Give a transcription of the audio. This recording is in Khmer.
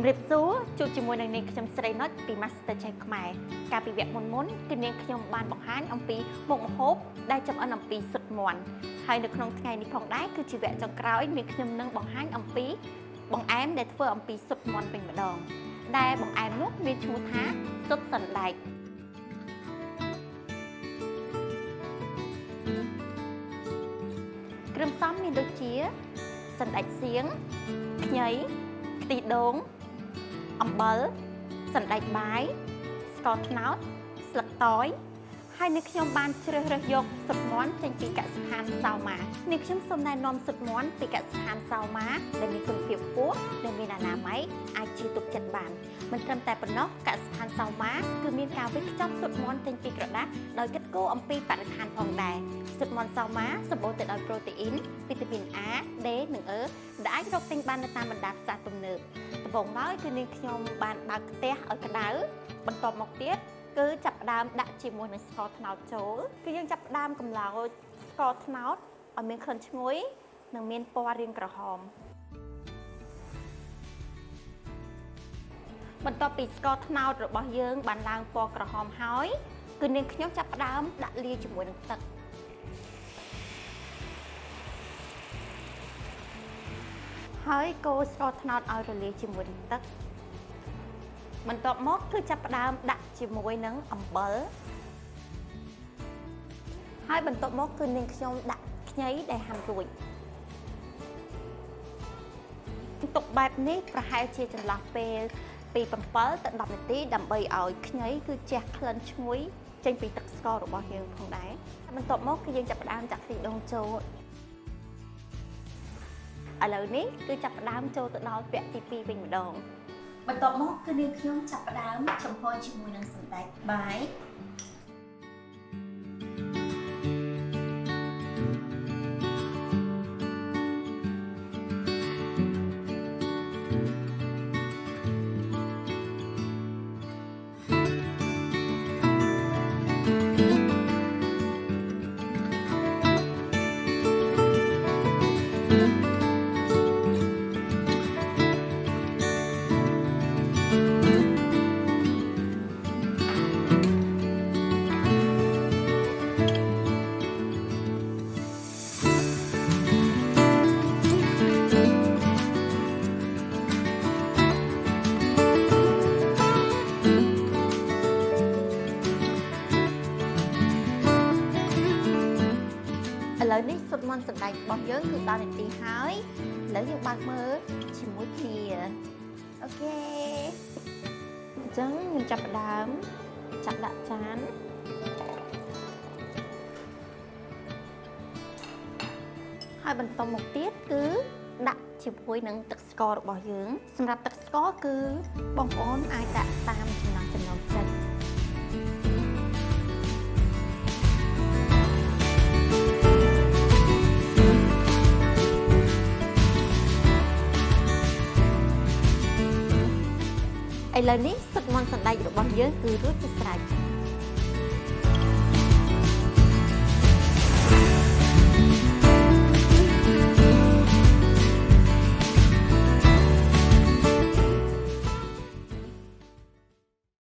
ជំរាបសួរជួបជាមួយនឹងនាងខ្ញុំស្រីណុចពី Master Chef ខ្មែរកាលពីវគ្គមុនគឺនាងខ្ញុំបានបង្ហាញអំពីមុខម្ហូបដែលចម្អិនអំពីស៊ុតមាន់ហើយនៅក្នុងថ្ងៃនេះផងដែរគឺជាវគ្គចុងក្រោយនាងខ្ញុំនឹងបង្ហាញអំពីបង្អែមដែលធ្វើអំពីស៊ុតមាន់វិញម្ដងដែលបង្អែមនោះមានឈ្មោះថាស៊ុតសណ្ដែកគ្រឿងផ្សំមានដូចជាសណ្ដែកសៀងខ្ញីខ្ទិះដូងអំបិលសណ្ដែកបាយស្ករត្នោតស្លឹកតើយហើយនៅខ្ញុំបានជ្រើសរើសយកស៊ុតមាន់ចេញពីកសិដ្ឋានសៅម៉ានេះខ្ញុំសូមណែនាំស៊ុតមាន់ពីកសិដ្ឋានសៅម៉ាដែលមានគុណភាពខ្ពស់ដែលមានអនាម័យអាចជឿទុកចិត្តបានមិនត្រឹមតែប៉ុណ្ណោះកសិដ្ឋានសៅម៉ាគឺមានការវេចខ្ចប់ស៊ុតមាន់ចេញពីក្រដាសដោយគិតគូរអំពីបរិស្ថានផងដែរស៊ុតមាន់សៅម៉ាសម្បូរទៅដោយប្រូតេអ៊ីនវីតាមីន A, D និង E ដែលអាចរកទិញបាននៅតាមបណ្ដាផ្សារទំនើបដំបូងឡើយគឺនាងខ្ញុំបានបើកខ្ទះឲ្យក្តៅបន្ទាប់មកទៀតគឺចាប់ផ្ដើមដាក់ជាមួយនឹងស្ករត្នោតចូលគឺយើងចាប់ផ្ដើមកម្លោចស្ករត្នោតឲ្យមានក្លិនឈ្ងុយនិងមានពណ៌រាងក្រហមបន្ទាប់ពីស្ករត្នោតរបស់យើងបានឡើងពណ៌ក្រហមហើយគឺនាងខ្ញុំចាប់ផ្ដើមដាក់លាយជាមួយនឹងទឹកហើយកូរស្ករត្នោតឲ្យរលាយជាមួយនឹងទឹកបន្ទាប់មកគឺចាប់ផ្ដើមដាក់ជាមួយនឹងអំបិលហើយបន្ទាប់មកគឺនាងខ្ញុំដាក់ខ្ញីដែលហាន់រួចទុកបែបនេះប្រហែលជាចន្លោះពេលពី7ទៅ10នាទីដើម្បីឲ្យខ្ញីគឺជះក្លិនឈ្ងុយចេញពីទឹកស្កររបស់យើងផងដែរបន្ទាប់មកគឺយើងចាប់ផ្ដើមចាក់ខ្ទិះដូងចូលឥឡូវនេះគឺចាប់ផ្ដើមចូលទៅដល់វគ្គទី2វិញម្ដងបន្ទាប់មកគឺនាងខ្ញុំចាប់ផ្ដើមចំហុយជាមួយនឹងសណ្ដែកបាយឥឡូវនេះស៊ុតមាន់សណ្ដែករបស់យើងគឺ10នាទីហើយឥឡូវយើងបើកមើលជាមួយគ្នាអូខេអញ្ចឹងខ្ញុំចាប់ផ្ដើមចាក់ដាក់ចានហើយបន្តមកទៀតគឺដាក់ជាមួយនឹងទឹកស្កររបស់យើងសម្រាប់ទឹកស្ករគឺបងប្អូនអាចដាក់តាមចំណង់ចំណូលចិត្តឥឡូវនេះស៊ុតមាន់សណ្ដែករបស់យើងគឺរួចជាស្រេច